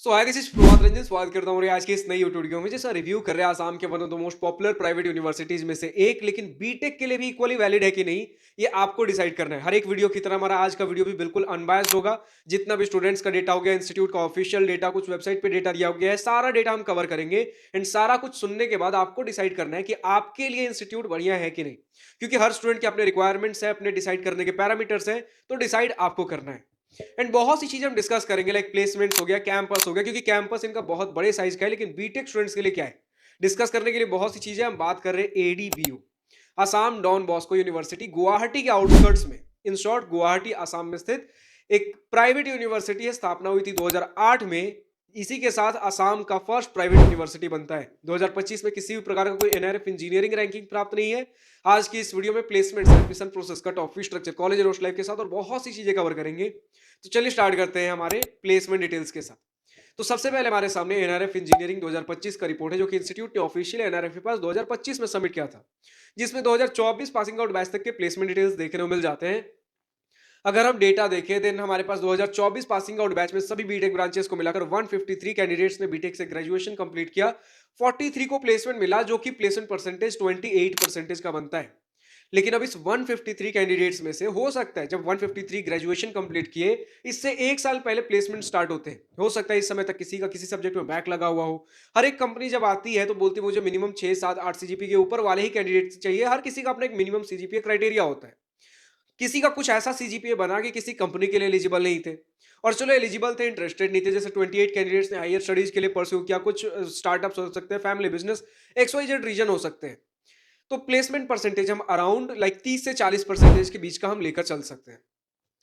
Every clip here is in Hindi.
Hi this is Prabhat Ranjan. स्वागत करता हूँ आज की इस नई यूट्यूब वीडियो में। जैसा रिव्यू कर रहे हैं आसाम के one of the most popular private universities में से एक, लेकिन बीटेक के लिए भी इक्वली वैलिड है कि नहीं, ये आपको डिसाइड करना है। हर एक वीडियो की तरह हमारा आज का वीडियो भी बिल्कुल अनबायस्ड होगा। जितना भी स्टूडेंट्स का डेटा हो गया, इंस्टीट्यूट का ऑफिशियल डेटा, कुछ वेबसाइट पे डेटा दिया गया है, सारा डेटा हम कवर करेंगे। एंड सारा कुछ सुनने के बाद आपको डिसाइड करना है कि आपके लिए इंस्टीट्यूट बढ़िया है कि नहीं, क्योंकि हर स्टूडेंट के अपने रिक्वायरमेंट्स है, अपने डिसाइड करने के पैरामीटर्स हैं, तो डिसाइड आपको करना है। एंड बहुत सी चीजें हम डिस्कस करेंगे, लाइक प्लेसमेंट्स हो गया, कैंपस हो गया, क्योंकि कैंपस इनका बहुत बड़े साइज का है, लेकिन बीटेक स्टूडेंट्स के लिए क्या है डिस्कस करने के लिए बहुत सी चीजें। हम बात कर रहे हैं ADBU, Assam Don Bosco university, Guwahati के आउटस्कर्ट्स में। इन शॉर्ट, गुवाहाटी असम में स्थित एक प्राइवेट यूनिवर्सिटी है। स्थापना हुई थी 2008 में। इसी के साथ असम का फर्स्ट प्राइवेट यूनिवर्सिटी बनता है। 2025 में किसी भी प्रकार का कोई एनआरएफ इंजीनियरिंग रैंकिंग प्राप्त नहीं है। आज की इस वीडियो में placement, admission process, cut off, fee structure, college और लाइफ के साथ और बहुत सी चीजें कवर करेंगे। तो चलिए स्टार्ट करते हैं हमारे प्लेसमेंट डिटेल्स के साथ। तो सबसे पहले हमारे सामने एनआरएफ इंजीनियरिंग 2025 का रिपोर्ट है, जो कि इंस्टीट्यूट ने ऑफिशियल एनआरएफ के पास 2025 में सबमिट किया था, जिसमें 2024 पासिंग आउट बैच तक के प्लेसमेंट डिटेल्स देखने को मिल जाते हैं। अगर हम डेटा देखें, देन हमारे पास 2024 पासिंग आउट बैच में सभी बीटेक ब्रांचेस को मिलाकर 153 कैंडिडेट्स ने बीटेक से ग्रेजुएशन कंप्लीट किया। 43 को प्लेसमेंट मिला, जो कि प्लेसमेंट परसेंटेज 28% का बनता है। लेकिन अब इस 153 कैंडिडेट्स में से हो सकता है, जब 153 ग्रेजुएशन कंप्लीट किए, इससे एक साल पहले प्लेसमेंट स्टार्ट होते हैं। हो सकता है इस समय तक किसी का किसी सब्जेक्ट में बैक लगा हुआ हो। हर एक कंपनी जब आती है तो बोलती है मुझे मिनिमम 6 7 8 सीजीपी के ऊपर वाले ही कैंडिडेट चाहिए। हर किसी का अपना एक मिनिमम सीजीपीए क्राइटेरिया होता है। किसी का कुछ ऐसा सीजीपीए बना कि किसी कंपनी के लिए एलिजिबल नहीं थे, और चलो एलिजिबल थे, इंटरेस्टेड नहीं थे। जैसे 28 कैंडिडेट्स ने हायर स्टडीज के लिए परस्यू किया। कुछ स्टार्टअप्स हो सकते हैं, फैमिली बिजनेस, XYZ रीजन हो सकते हैं। तो प्लेसमेंट परसेंटेज हम अराउंड लाइक 30 से 40% के बीच का हम लेकर चल सकते हैं।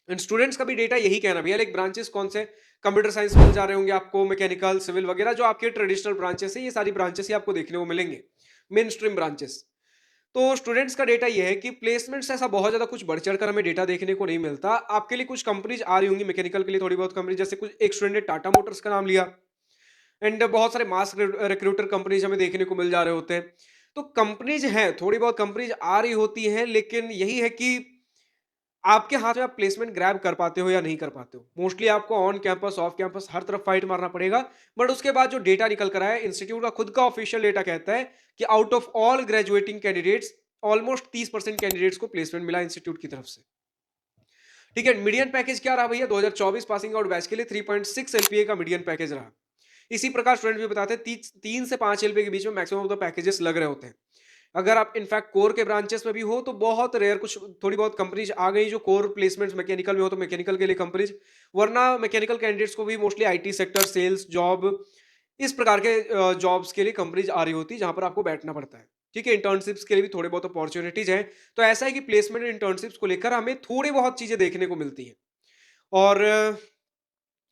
एंड स्टूडेंट्स का भी डेटा यही कहना भैया, लाइक ब्रांचेस कौन से, कंप्यूटर साइंस मिल जा रहे होंगे आपको, मैकेनिकल, सिविल वगैरह, जो आपके ट्रेडिशनल ब्रांचेस है, ये सारी ब्रांचेस ही आपको देखने को मिलेंगे, मेन स्ट्रीम ब्रांचेस। तो स्टूडेंट्स का डेटा ये है कि प्लेसमेंट से ऐसा बहुत ज्यादा कुछ बढ़ चढ़कर हमें डेटा देखने को नहीं मिलता। आपके लिए कुछ कंपनीज आ रही होंगी, मैकेनिकल के लिए थोड़ी बहुत कंपनी, जैसे कुछ एक स्टूडेंट ने टाटा मोटर्स का नाम लिया। एंड बहुत सारे मास रिक्रूटर कंपनीज हमें देखने को मिल जा रहे होते हैं। तो कंपनीज हैं, थोड़ी बहुत कंपनीज आ रही होती हैं, लेकिन यही है कि आपके हाथ में आप प्लेसमेंट ग्रैब कर पाते हो या नहीं कर पाते हो। मोस्टली आपको ऑन कैंपस, ऑफ कैंपस, हर तरफ फाइट मारना पड़ेगा। बट उसके बाद जो डेटा निकल कर आया, इंस्टीट्यूट का खुद का ऑफिशियल डेटा कहता है कि out of all graduating candidates, almost 30% candidates को प्लेसमेंट मिला इंस्टीट्यूट की तरफ से। ठीक है, मीडियन पैकेज क्या रहा भैया? 2024 पासिंग आउट बैच के लिए 3.6 एलपीए का मीडियन पैकेज रहा। इसी प्रकार स्टूडेंट भी बताते हैं 3 से 5 एलपीए के बीच में मैक्सिमम ऑफ द पैकेजेस लग रहे होते हैं। अगर आप इनफैक्ट कोर के ब्रांचेस में भी हो तो बहुत रेयर, कुछ थोड़ी बहुत कंपनीज आ गई जो कोर प्लेसमेंट्स मैकेनिकल में हो तो मैकेनिकल के लिए कंपनीज, वरना मैकेनिकल कैंडिडेट्स को भी mostly IT sector, sales job, इस प्रकार के जॉब्स के लिए कंपनीज आ रही होती है, जहां पर आपको बैठना पड़ता है। ठीक है, इंटर्नशिप्स के लिए भी थोड़े बहुत अपॉर्चुनिटीज हैं। तो ऐसा है कि प्लेसमेंट इंटर्नशिप्स को लेकर हमें थोड़ी बहुत चीजें देखने को मिलती हैं। और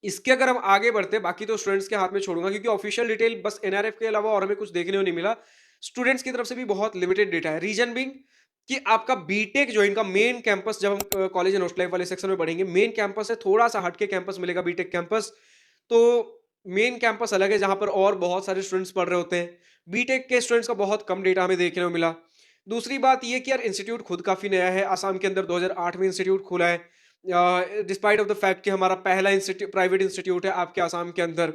इसके अगर हम आगे बढ़ते, बाकी तो स्टूडेंट्स के हाथ में छोड़ूंगा, क्योंकि ऑफिशियल डिटेल बस एनआरएफ के अलावा और हमें कुछ देखने को नहीं मिला। स्टूडेंट्स की तरफ से भी बहुत लिमिटेड डेटा है। रीजन बिंग कि आपका बीटेक जो इनका मेन कैंपस, जब हम कॉलेज एंड हॉस्टल लाइफ वाले सेक्शन में बढ़ेंगे, मेन कैंपस है, थोड़ा सा हटके कैंपस मिलेगा बीटेक कैंपस। तो मेन कैंपस अलग है, जहां पर और बहुत सारे स्टूडेंट्स पढ़ रहे होते हैं। बीटेक के स्टूडेंट्स का बहुत कम डेटा हमें देखने को मिला। दूसरी बात यह कि यार इंस्टीट्यूट खुद काफी नया है। आसाम के अंदर 2008 में इंस्टीट्यूट खुला है, डिस्पाइट ऑफ द फैक्ट कि हमारा पहला इंस्टीट्यूट, प्राइवेट इंस्टीट्यूट है आपके आसाम के अंदर।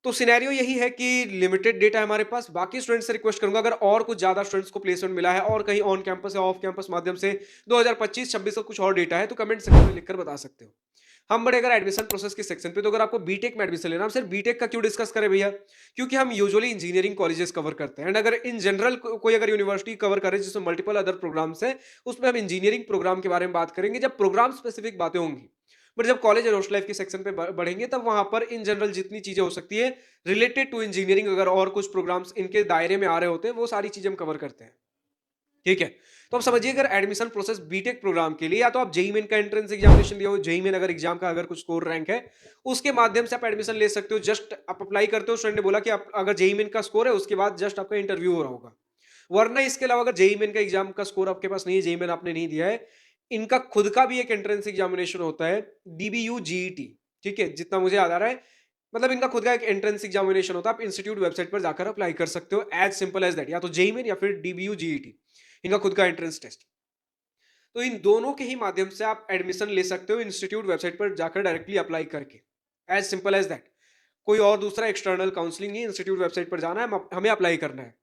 तो सिनेरियो यही है कि लिमिटेड डेटा है हमारे पास। बाकी स्टूडेंट्स से रिक्वेस्ट करूंगा, अगर और कुछ ज्यादा स्टूडेंट्स को प्लेसमेंट मिला है और कहीं ऑन कैंपस या ऑफ कैंपस माध्यम से 2025-26 का कुछ और डेटा है, तो कमेंट सेक्शन में लिखकर बता सकते हो। हम बड़े अगर एडमिशन प्रोसेस के सेक्शन पे, तो अगर आपको बीटेक में एडमिशन लेना, हम सिर्फ बीटेक का क्यों डिस्कस करें भैया? क्योंकि हम यूजुअली इंजीनियरिंग कॉलेजेस कवर करते हैं। एंड अगर इन जनरल कोई अगर यूनिवर्सिटी कवर करे जिसमें मल्टीपल अदर प्रोग्राम्स हैं, उसमें हम इंजीनियरिंग प्रोग्राम के बारे में बात करेंगे जब प्रोग्राम स्पेसिफिक बातें होंगी। बट जब कॉलेज और हॉस्टल लाइफ के सेक्शन पे बढ़ेंगे, तब वहां पर इन जनरल जितनी चीजें हो सकती है रिलेटेड टू इंजीनियरिंग, अगर और कुछ प्रोग्राम्स इनके दायरे में आ रहे होते हैं, वो सारी चीजें हम कवर करते हैं। ठीक है, तो अब समझिए, अगर एडमिशन प्रोसेस बीटेक प्रोग्राम के लिए, या तो आप जेई मेन का एंट्रेंस एग्जामिनेशन दिया हो, जेई मेन अगर एग्जाम का अगर कुछ स्कोर रैंक है, उसके माध्यम से आप एडमिशन ले सकते हो। जस्ट आप अप्लाई करते हो, स्टूडेंट ने बोला कि आप अगर जेई मेन का स्कोर है, उसके बाद जस्ट आपका इंटरव्यू हो रहा होगा। वरना इसके अलावा अगर जेई मेन का एग्जाम का स्कोर आपके पास नहीं है, जेई मेन आपने नहीं दिया है, इनका खुद का भी एक एंट्रेंस एग्जामिनेशन होता है, डीबीयू जीईटी। ठीक है, जितना मुझे याद आ रहा है, मतलब इनका खुद का एक एंट्रेंस एग्जामिनेशन होता है। आप इंस्टीट्यूट वेबसाइट पर जाकर अप्लाई कर सकते हो, एज सिंपल एज दैट। या तो जेई मेन या फिर डीबीयू जीईटी, इनका खुद का एंट्रेंस टेस्ट। तो इन दोनों के ही माध्यम से आप एडमिशन ले सकते हो इंस्टीट्यूट वेबसाइट पर जाकर डायरेक्टली अप्लाई करके, एज सिंपल एज दैट। कोई और दूसरा एक्सटर्नल काउंसलिंग नहीं है, इंस्टीट्यूट वेबसाइट पर जाना है, हमें अप्लाई करना है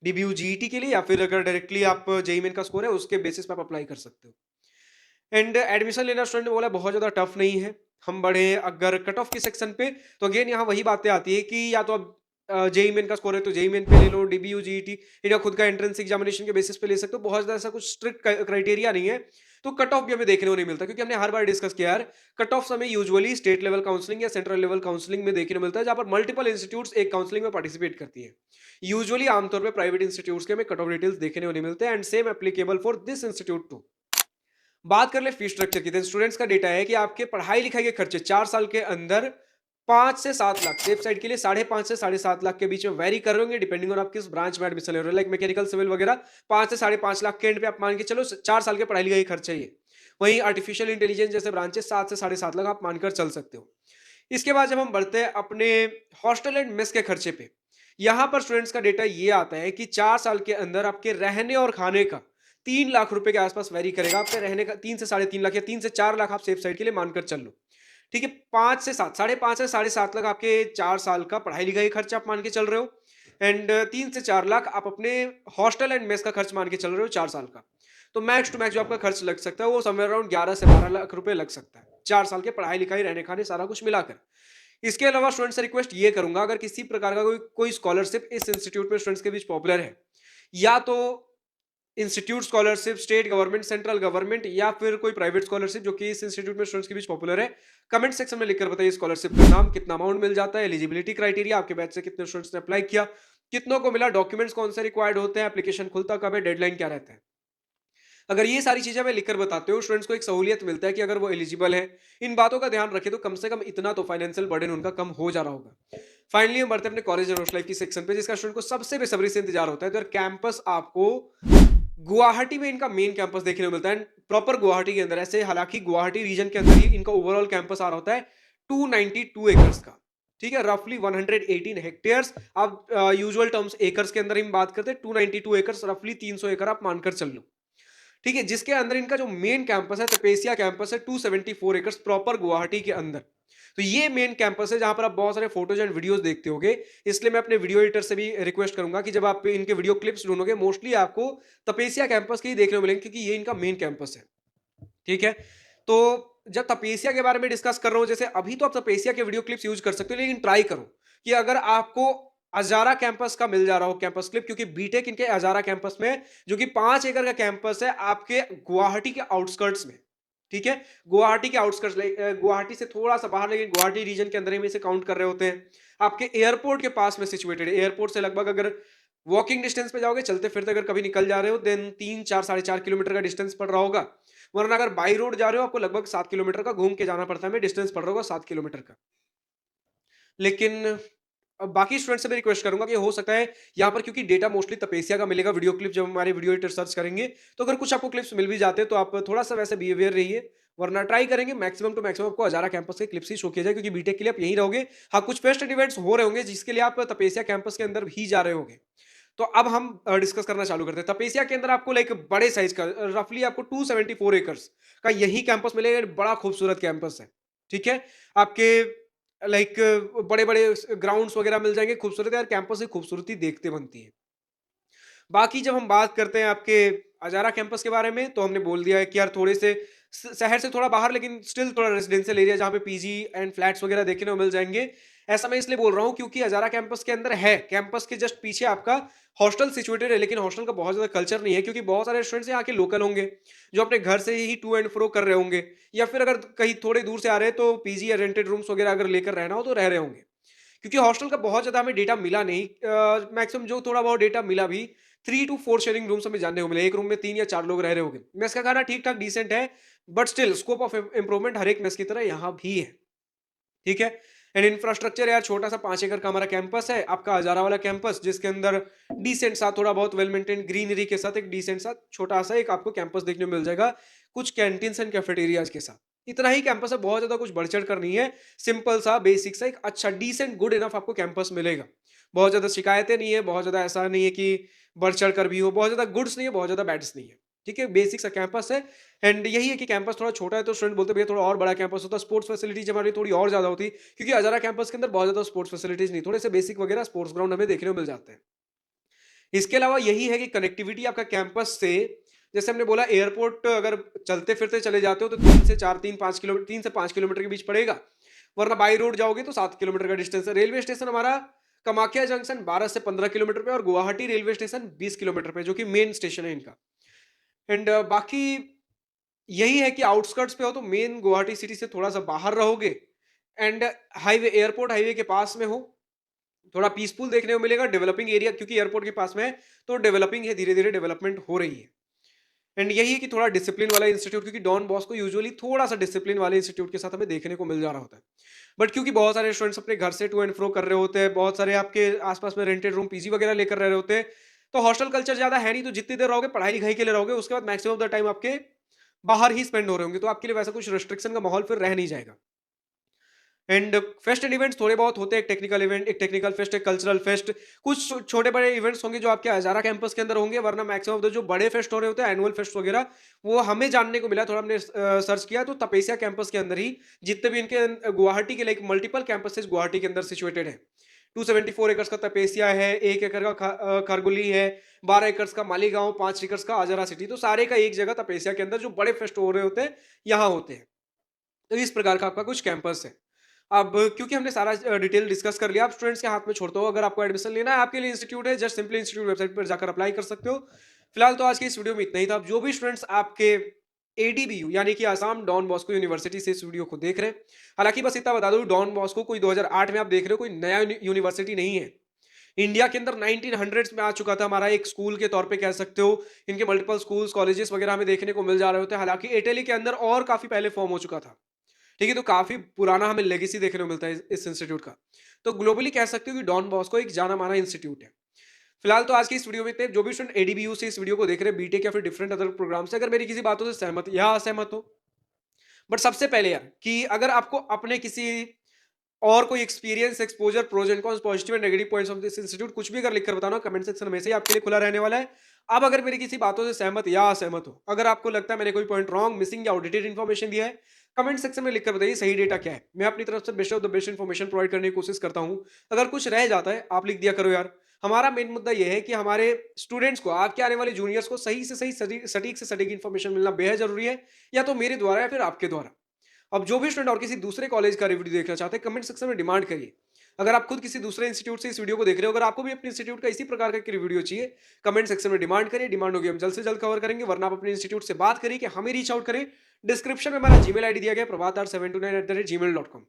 डीबीयू जीईटी के लिए, या फिर अगर डायरेक्टली आप जेईई मेन का स्कोर है उसके बेसिस पे आप अप्लाई कर सकते हो। एंड एडमिशन लेना स्टूडेंट ने बोला बहुत ज़्यादा टफ नहीं है। हम बढ़े अगर कट ऑफ के सेक्शन पे, तो अगेन यहाँ वही बातें आती है कि या तो अब जेईई मेन का स्कोर है तो जेईई मेन पे ले लो, डीबीयू जीईटी या खुद का एंट्रेंस एग्जामिनेशन के बेसिस पे ले सकते हो। बहुत ज़्यादा ऐसा कुछ स्ट्रिक्ट क्राइटेरिया नहीं है। तो कट ऑफ भी हमें देखने को नहीं मिलता, क्योंकि हमने हर बार डिस्कस किया यार, कट ऑफ हमें यूजुअली स्टेट लेवल काउंसलिंग या सेंट्रल लेवल काउंसलिंग में देखने को मिलता है, जहाँ पर मल्टीपल इंस्टीट्यूट्स एक काउंसलिंग में पार्टिसिपेट करती है। यूजुअली आमतौर पर प्राइवेट इंस्टीट्यूट्स के हमें कट ऑफ डिटेल्स देखने को नहीं मिलते, and same applicable for this institute too. बात कर ले फीस स्ट्रक्चर की, तो स्टूडेंट्स का डेटा है कि आपके पढ़ाई लिखाई के खर्चे 4 साल के अंदर 5 से 7 लाख, सेफ साइड के लिए 5.5 से 7.5 लाख के बीच में वेरी कर रहे होंगे, डिपेंडिंग ऑन आप किस ब्रांच में एडमिशन ले रहे हो। लाइक मैकेनिकल, सिविल वगैरह 5 से 5.5 लाख के एंड पे आप मान के चलो 4 साल के पढ़ाई लिखाई खर्चे ये। वहीं आर्टिफिशियल इंटेलिजेंस जैसे ब्रांचेस 7 से 7.5 लाख आप मानकर चल सकते हो। इसके बाद जब हम बढ़ते हैं अपने हॉस्टल एंड मेस के खर्चे पे, यहाँ पर स्टूडेंट्स का डेटा ये आता है कि 4 साल के अंदर आपके रहने और खाने का 3 लाख रुपए के आसपास वेरी करेगा। आपके रहने का 3 से 3.5 लाख या 3 से 4 लाख आप सेफ साइड के लिए मानकर चल लो। ठीक है, 5 से 7, 5.5 से 7.5 लाख आपके 4 साल का पढ़ाई लिखाई खर्च आप मान के चल रहे हो, एंड 3 से 4 लाख आप अपने हॉस्टल एंड मेस का खर्च मान के चल रहे हो 4 साल का। तो मैक्स टू मैक्स जो आपका खर्च लग सकता है वो समवेयर अराउंड 11 से 12 लाख रुपए लग सकता है 4 साल के पढ़ाई लिखाई, रहने खाने, सारा कुछ मिलाकर। इसके अलावा स्टूडेंट से रिक्वेस्ट ये करूंगा, अगर किसी प्रकार का कोई स्कॉलरशिप इस इंस्टीट्यूट में स्टूडेंट्स के बीच पॉपुलर है, या तो institute scholarship, state government, central government, या फिर कोई प्राइवेट स्कॉलरशिप जो कि इस इंस्टीट्यूट में स्टूडेंट्स के बीच पॉपुलर है, कमेंट सेक्शन में लिखकर बताइए स्कॉलरशिप का नाम, कितना अमाउंट मिल जाता है, एलिजिबिलिटी क्राइटेरिया, आपके बैच से कितने स्टूडेंट्स ने अप्लाई किया, कितनों को मिला, डॉक्यूमेंट्स कौन से रिक्वायर्ड होते हैं, एप्लीकेशन खुलता कब है, डेडलाइन क्या रहता है। अगर ये सारी चीजें मैं लिखकर बताते हो, स्टूडेंट्स को एक सहूलियत मिलता है कि अगर वो एलिजिबल है, इन बातों का ध्यान रखे तो कम से कम इतना तो फाइनेंशियल बर्डन उनका कम हो जा रहा होगा। फाइनली हम बढ़ते हैं अपने कॉलेज एंड हॉस्टल लाइफ की सेक्शन पे, जिसका स्टूडेंट को सबसे बेसब्री से इंतजार होता है। तो कैंपस आपको गुवाहाटी में इनका मेन कैंपस देखने को मिलता है, प्रॉपर गुवाहाटी के अंदर। ऐसे हालांकि गुवाहाटी रीजन के अंदर ही इनका ओवरऑल कैंपस आ रहा होता है 292 एकर्स का। ठीक है, रफली 118 हेक्टेयर्स। आप यूजुअल टर्म्स एकर्स के अंदर ही बात करते हैं, 292 एकर्स रफली 300 एकड़ आप मानकर चल लो। ठीक है, जिसके अंदर इनका जो मेन कैंपस है, तपेसिया कैंपस है, 274 एकर्स प्रॉपर गुवाहाटी के अंदर। तो ये मेन कैंपस है जहां पर आप बहुत सारे फोटोज एंड वीडियोस देखते होगे। इसलिए मैं अपने वीडियो एडिटर से भी रिक्वेस्ट करूंगा कि जब आप इनके वीडियो क्लिप्स ढूंढोगे, मोस्टली आपको तपेसिया कैंपस के ही देखने को मिलेंगे, क्योंकि ये इनका मेन कैंपस है। ठीक है, तो जब तपेसिया के बारे में डिस्कस कर रहा हूं, जैसे अभी तो आप तपेसिया के वीडियो क्लिप्स यूज कर सकते हो, लेकिन ट्राई करो कि अगर आपको अजारा कैंपस का मिल जा रहा हो कैंपस क्लिप, क्योंकि बीटेक इनके अजारा कैंपस में है, जो कि 5 एकड़ का कैंपस है आपके गुवाहाटी के आउटस्कर्ट्स में। ठीक है, गुवाहाटी के आउटस्कर्ट्स, गुवाहाटी से थोड़ा सा बाहर, लेकिन गुवाहाटी रीजन के अंदर ही में से काउंट कर रहे होते हैं। आपके एयरपोर्ट के पास में सिचुएटेड है। एयरपोर्ट से लगभग अगर वॉकिंग डिस्टेंस पे जाओगे, चलते फिरते अगर कभी निकल जा रहे हो, देन 3, 4, 4.5 किलोमीटर का डिस्टेंस पड़ रहा होगा। वरना अगर बाई रोड जा रहे हो, आपको लगभग 7 किलोमीटर का घूम के जाना पड़ता है, डिस्टेंस पड़ रहा होगा 7 किलोमीटर का। लेकिन अब बाकी स्टूडेंट से मैं रिक्वेस्ट करूंगा कि हो सकता है यहाँ पर, क्योंकि डेटा मोस्टली तपेसिया का मिलेगा वीडियो क्लिप, जब हमारे वीडियो एडिटर सर्च करेंगे, तो अगर कुछ आपको क्लिप्स मिल भी जाते हैं तो आप थोड़ा सा वैसे बिहेवियर रहिए, वरना ट्राई करेंगे मैक्सिमम टू मैक्सिमम आपको हजारा कैंपस के क्लिप्स ही शो किया जाए, क्योंकि बीटेक के लिए आप यहीं रहोगे। हाँ, कुछ फेस्ट इवेंट्स हो रहे होंगे जिसके लिए आप तपेसिया कैंपस के अंदर ही जा रहे होंगे। तो अब हम डिस्कस करना चालू करते हैं। तपेसिया के अंदर आपको लाइक बड़े साइज का, रफली आपको 274 एकर्स का यही कैंपस मिलेगा। बड़ा खूबसूरत कैंपस है। ठीक है, आपके लाइक बड़े बड़े ग्राउंड्स वगैरह मिल जाएंगे, खूबसूरत यार, कैंपस की खूबसूरती देखते बनती है। बाकी जब हम बात करते हैं आपके अजारा कैंपस के बारे में, तो हमने बोल दिया है कि यार थोड़े से शहर से थोड़ा बाहर, लेकिन स्टिल थोड़ा रेजिडेंशियल एरिया, जहाँ पे पीजी एंड फ्लैट्स वगैरह देखने को मिल जाएंगे। ऐसा मैं इसलिए बोल रहा हूँ क्योंकि हजारा कैंपस के अंदर है, कैंपस के जस्ट पीछे आपका हॉस्टल सिचुएटेड है, लेकिन हॉस्टल का बहुत ज्यादा कल्चर नहीं है, क्योंकि बहुत सारे स्टूडेंट्स यहाँ के लोकल होंगे जो अपने घर से ही टू एंड फ्रो कर रहे होंगे, या फिर अगर कहीं थोड़े दूर से आ रहे हैं तो पीजी या रेंटेड रूम्स वगैरह अगर लेकर रहना हो तो रह रहे होंगे। क्योंकि हॉस्टल का बहुत ज्यादा हमें डेटा मिला नहीं, मैक्सिमम जो थोड़ा बहुत डेटा मिला भी 3 to 4 शेयरिंग रूम्स हमें जानने को मिले। एक रूम में 3 या 4 लोग रह रहे होंगे। मेस का खाना ठीक ठाक डिसेंट है, but still scope of improvement हर एक मेस की तरह यहाँ भी है। ठीक है, एंड इंफ्रास्ट्रक्चर यार, छोटा सा 5 एकड़ का हमारा कैंपस है, आपका हजारा वाला कैंपस, जिसके अंदर डिसेंट सा, थोड़ा बहुत वेल मेंटेन ग्रीनरी के साथ एक डिसेंट सा छोटा सा एक आपको कैंपस देखने को मिल जाएगा, कुछ कैंटीन्स एंड कैफेटेरियाज के साथ। इतना ही कैंपस है, बहुत ज्यादा कुछ बढ़ चढ़ कर नहीं है, सिंपल सा बेसिक सा एक अच्छा डिसेंट गुड इनफ आपको कैंपस मिलेगा। बहुत ज्यादा शिकायतें नहीं है, बहुत ज्यादा ऐसा नहीं है कि बढ़ चढ़ कर भी हो, बहुत ज्यादा गुड्स नहीं है, बहुत ज्यादा बैड्स नहीं है। ठीक है, बेसिक सा कैंपस है। एंड यही है कि कैंपस थोड़ा छोटा है तो स्टूडेंट बोलते भैया थोड़ा और बड़ा कैंपस होता, स्पोर्ट्स फैसिलिटीज हमारी थोड़ी और ज्यादा होती, क्योंकि हजारा कैंपस के अंदर बहुत ज्यादा स्पोर्ट्स फैसिलिटीज नहीं, थोड़े से बेसिक वगैरह स्पोर्ट्स ग्राउंड हमें देखने को मिल जाते हैं। इसके अलावा यही है कि कनेक्टिविटी आपका कैंपस से, जैसे हमने बोला एयरपोर्ट अगर चलते फिरते चले जाते हो तो 3 से 5 किलोमीटर के बीच पड़ेगा, वरना बाई रोड जाओगे तो 7 किलोमीटर का डिस्टेंस है। रेलवे स्टेशन हमारा कामाख्या जंक्शन 12 से 15 किलोमीटर पे और गुवाहाटी रेलवे स्टेशन 20 किलोमीटर पे, जो कि मेन स्टेशन है इनका। एंड बाकी यही है कि आउटस्कर्ट्स पे हो तो मेन गुवाहाटी सिटी से थोड़ा सा बाहर रहोगे, एंड हाईवे एयरपोर्ट हाईवे के पास में हो, थोड़ा पीसफुल देखने को मिलेगा। डेवलपिंग एरिया क्योंकि एयरपोर्ट के पास में है तो डेवलपिंग है, धीरे धीरे डेवलपमेंट हो रही है। एंड यही है कि थोड़ा डिसिप्लिन वाला इंस्टीट्यूट, क्योंकि डॉन बॉस्को यूजुअली थोड़ा सा डिसिप्लिन वाले इंस्टीट्यूट के साथ हमें देखने को मिल जा रहा होता है। बट क्योंकि बहुत सारे स्टूडेंट्स अपने घर से टू एंड फ्रो कर रहे होते हैं, बहुत सारे आपके आसपास में रेंटेड रूम पीजी वगैरह लेकर रह रहे होते हैं, तो हॉस्टल कल्चर ज्यादा है नहीं, तो जितनी देर रहोगे पढ़ाई लिखाई के लिए रहोगे, उसके बाद मैक्सिमम ऑफ द टाइम आपके बाहर ही स्पेंड हो रहे होंगे, तो आपके लिए वैसा कुछ रेस्ट्रिक्शन का माहौल फिर रह नहीं जाएगा। एंड फेस्ट एंड इवेंट्स थोड़े बहुत होते हैं, एक टेक्निकल इवेंट, एक टेक्निकल फेस्ट, एक कल्चरल फेस्ट, कुछ छोटे बड़े इवेंट्स होंगे जो आपके हजारा कैंपस के अंदर होंगे, वरना मैक्सिमम ऑफ द जो बड़े फेस्ट हो रहे होते हैं एनुअल फेस्ट वगैरह, वो हमें जानने को मिला, थोड़ा हमने सर्च किया तो तपेसिया कैंपस के अंदर ही जितने भी इनके गुवाहाटी के लाइक मल्टीपल कैंपसेस गुवाहाटी के अंदर सिचुएटेड है। 274 एकर्स का तपेसिया है, 1 एकड़ का खरगुली है, 12 एकर्स का मालीगांव, 5 एकर्स का आजरा सिटी, तो सारे का एक जगह तपेसिया के अंदर जो बड़े फेस्ट हो रहे होते हैं यहाँ होते हैं। तो इस प्रकार का आपका कुछ कैंपस है। अब क्योंकि हमने सारा डिटेल डिस्कस कर लिया, अब स्टूडेंट्स के हाथ में छोड़ता हूँ, अगर आपको एडमिशन लेना है आपके लिए इंस्टीट्यूट है, जस्ट सिंपली इंस्टीट्यूट वेबसाइट पर जाकर अप्लाई कर सकते हो। फिलहाल तो आज के इस वीडियो में इतना ही था। अब जो भी स्टूडेंट्स आपके एडीबीयू यानी कि आसाम डॉन बॉस्को यूनिवर्सिटी से इस वीडियो को देख रहे हैं, हालांकि बस इतना बता दूं, डॉन बॉस्को कोई 2008 में आप देख रहे हो, कोई नया यूनिवर्सिटी नहीं है। इंडिया के अंदर 1900s में आ चुका था, हमारा एक स्कूल के तौर पे कह सकते हो। इनके मल्टीपल स्कूल्स कॉलेजेस वगैरह हमें देखने को मिल जा रहे होते हैं, हालांकि इटली के अंदर और काफी पहले फॉर्म हो चुका था। ठीक है, तो काफी पुराना हमें लेगेसी देखने को मिलता है इस इंस्टीट्यूट का। तो ग्लोबली कह सकते हो कि डॉन बॉस्को एक जाना माना इंस्टीट्यूट है। फिलहाल तो आज की इस वीडियो में इतने। जो भी स्टूडेंट एडीबीयू से इस वीडियो को देख रहे हैं, बीटेक या फिर डिफरेंट अदर प्रोग्राम से, अगर मेरी किसी बातों से सहमत या असहमत हो, बट सबसे पहले यार कि अगर आपको अपने किसी और कोई experience, exposure, pros and cons, positive and negative points of this institute, कुछ भी अगर लिखकर बताना, कमेंट सेक्शन हमेशा ही आपके लिए खुला रहने वाला है। अब अगर मेरी किसी बातों से सहमत या असहमत हो, अगर आपको लगता है मैंने कोई पॉइंट रॉन्ग, मिसिंग या आउटडेटेड इन्फॉर्मेशन दिया है, कमेंट सेक्शन में लिखकर बताइए सही डेटा क्या है। मैं अपनी तरफ से best of the best information provide करने की कोशिश करता हूं। अगर कुछ रह जाता है आप लिख दिया करो यार। हमारा मेन मुद्दा यह है कि हमारे स्टूडेंट्स को, आपके आने वाले जूनियर्स को सही से सही, सटीक से सटीक इन्फॉर्मेशन मिलना बेहद जरूरी है, या तो मेरे द्वारा या फिर आपके द्वारा। अब जो भी स्टूडेंट और किसी दूसरे कॉलेज का रिव्यू देखना चाहते हैं, कमेंट सेक्शन में डिमांड करिए। अगर आप खुद किसी दूसरे इंस्टीट्यूट से इस वीडियो को देख रहे हो, अगर आपको भी अपने इंस्टीट्यूट का इसी प्रकार का वीडियो चाहिए, कमेंट सेक्शन में डिमांड करिए। डिमांड होगी हम जल्द से जल्द कवर करेंगे, वरना आप अपने इंस्टीट्यूट से बात करिए कि हमें रीच आउट करें। डिस्क्रिप्शन में हमारा जीमेल आईडी दिया गया, प्रभातार729@gmail.com।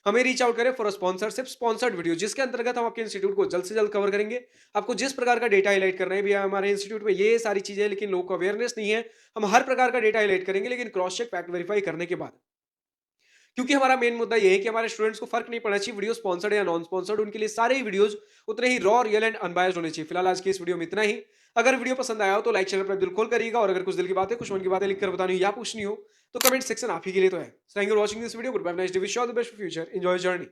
हमें रीच आउट करें फॉर स्पॉन्सरशिप, स्पॉन्सर्ड वीडियो, जिसके अंतर्गत हम आपके इंस्टीट्यूट को जल्द से जल्द कवर करेंगे। आपको जिस प्रकार का डेटा हाईलाइट करना है, भैया हमारे इंस्टीट्यूट में ये सारी चीजें हैं लेकिन लोगों को अवेयरनेस नहीं है, हम हर प्रकार का डेटा हाईलाइट करेंगे, लेकिन क्रॉस चेक, फैक्ट वेरीफाई करने के बाद। क्योंकि हमारा मेन मुद्दा ये है कि हमारे स्टूडेंट्स को फर्क नहीं पड़ना चाहिए वीडियो स्पॉन्सर्ड या नॉन स्पॉन्सर्ड, उनके लिए सारे ही वीडियोज उतने ही रॉ, रियल एंड अनबायस्ड होने चाहिए। फिलहाल आज की इस वीडियो में इतना ही। अगर वीडियो पसंद आया हो तो लाइक शेयर पर दिल खोल करिएगा, और अगर कुछ दिल की बातें, कुछ मन की बातें लिखकर बतानी हो या पूछनी हो तो कमेंट सेक्शन आप ही के लिए तो है। Thank you for watching this video. Goodbye, nice day, wish you all the best for future, enjoy journey.